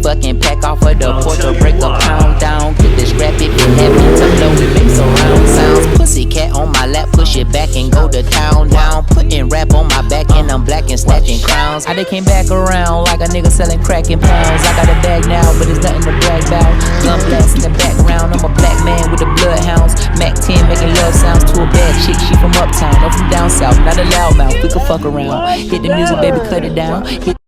fucking pack off of the porch or break a pound down. Get this rap if you happy to blow it, make some round sounds. Pussycat on my lap, push it back and go to town down. Putting rap on my back and I'm black and snatching crowns. I done came back around like a nigga selling crack in pounds. I got a bag now, but it's nothing to brag about. Gun blast in the background, I'm a black man with the bloodhounds. Mac 10 making love sounds to a bad chick, she from uptown, I'm from down south, not a loudmouth, we can fuck around. Hit the music, baby, cut it down.